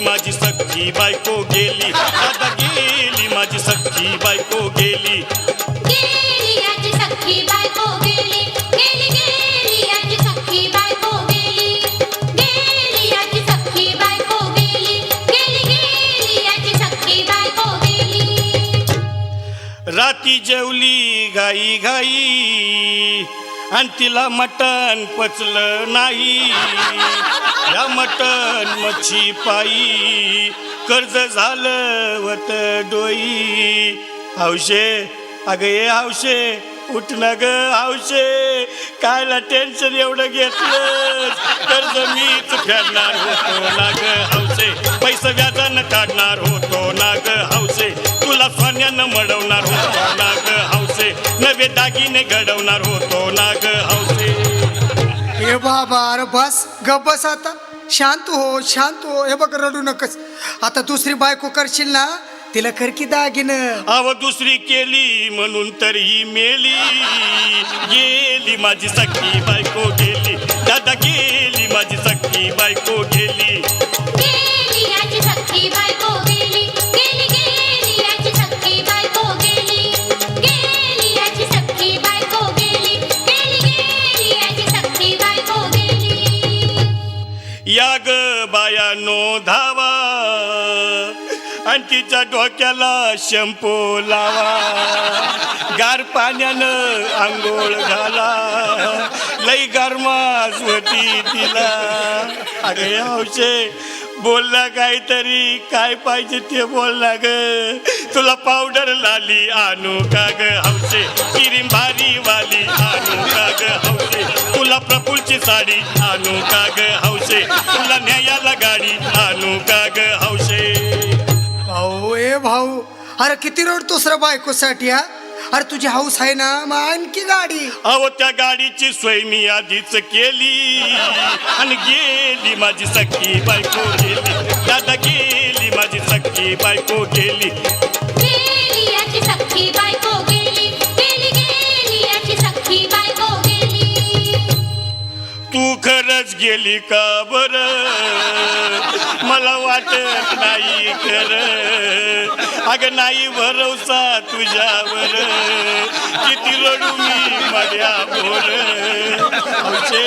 माझी सख्खी बायको गेली, दादा गेली माझी सख्खी बायको गेली, गेली याची सख्खी बायको गेली, गेली गेली याची सख्खी बायको गेली, गेली याची सख्खी बायको गेली, गेली गेली याची सख्खी बायको गेली. राती जेवली घाई घाई आणि तिला मटण पचलं नाही, या मटण मच्छी पायी कर्ज झालं वत डोई. हौशे अगं ये हौशे उठ ना ग हौशे, कायला टेन्शन एवढं घेतलंस, कर्ज मीच फेडणार होतो ना ग हौशे, पैसे व्याजानं काढणार होतो ना ग हौशे, तुला सोन्यानं मडवणार होतो ना ग हौशे, नवे दागिने घडवणार होतो ना ग हौशे. हे बाबा अरे बस गप बस आता, शांत हो. हे बघ रडू नकस, आता दुसरी बायको करशील ना तिला कर की दागिनं. अव दुसरी केली म्हणून तर ही मेली, गेली माझी सख्खी बायको गेली, दादा गेली माझी सख्खी बायको गेली, गेली याची सख्खी बायको गेली, गेली गेली याची सख्खी बायको गेली, गेली याची सख्खी बायको गेली, गेली गेली याची सख्खी बायको गेली. या ग बायानो धावा आणि तिच्या डोक्याला शॅम्पू लावा, गार पाण्यानं आंघोळ घाला, लई गरमास होती तिला. अगं हौशे बोलला काहीतरी, काय पाहिजे ते बोलला ग, तुला पावडर लाली आणू का ग हौशे, क्रीम भारी वाली आणू का ग हौशे, तुला प्रफुलची साडी आणू का ग हौशे, तुला न्यायाला गाडी आणू का ग हौशे. भाऊ ए भाऊ अरे किती रडतोस रे बायकोसाठी हा, अरे तुझी हाऊस आहे ना मग आणखी गाडी. अहो त्या गाडीची सोय मी आधीच केली आणि गेली माझी सख्खी बायको गेली, दादा गेली माझी सख्खी बायको गेली, गेली याची सख्खी बायको गेली, गेली गेली याची सख्खी बायको गेली. तू खरंच गेली का बर, मला वाटत नाही खरं, अगं नाही भरोसा तुझ्यावर, किती रडू मी माझ्यावर. हौशे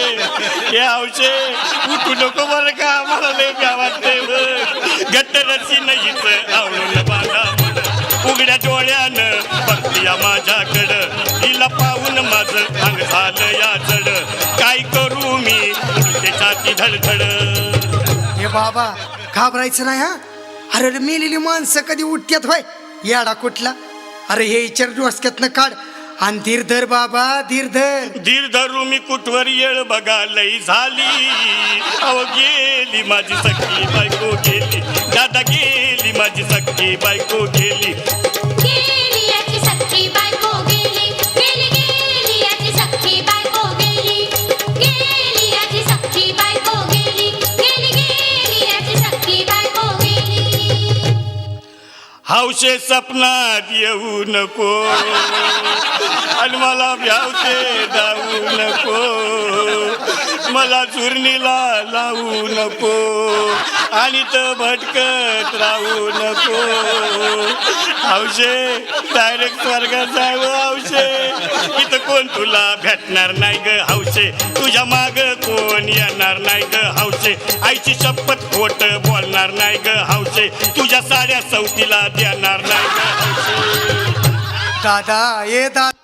हे हौशे उठू नको बरं का, मला लय भ्या वाटते, गट्टरची नाहीच आवडून बांधा उघड्या डोळ्यानं बघतीया माझ्याकडं, तिला पाहून माझं अंग झालं या जड, काय करू मी छाती धडधड. हे बाबा घाबरायचं नाही हा, अरे मेलेली माणसं कधी उठत्यात होय याडा कुठला, अरे हे विचार डोसक्यातनं काढ आणि धीर धर बाबा धीर धर. धीर धरू मी कुठवर येळ बघा लई झाली, अहो गेली माझी सख्खी बायको गेली, दादा गेली माझी सख्खी बायको गेली, गेली याची सख्खी बायको गेली, गेली गेली याची सख्खी बायको गेली, गेली याची सख्खी बायको गेली, गेली गेली याची सख्खी बायको गेली. हौशे सपनात येऊ नको आणि मला भ्यावते जाऊ नको, मला चुरणीला लावू नको आणि तर भटकत राहू नको. हौशे डायरेक्ट स्वर्गात जावं हौशे, इथं कोण तुला भेटणार नाही ग हौशे, तुझ्या माग कोण येणार नाही ग हौशे, आईची शपथ खोट बोलणार नाही ग हौशे, तुझ्या साऱ्या सवतीला देणार नाही ग हौशे. दादा ये दादा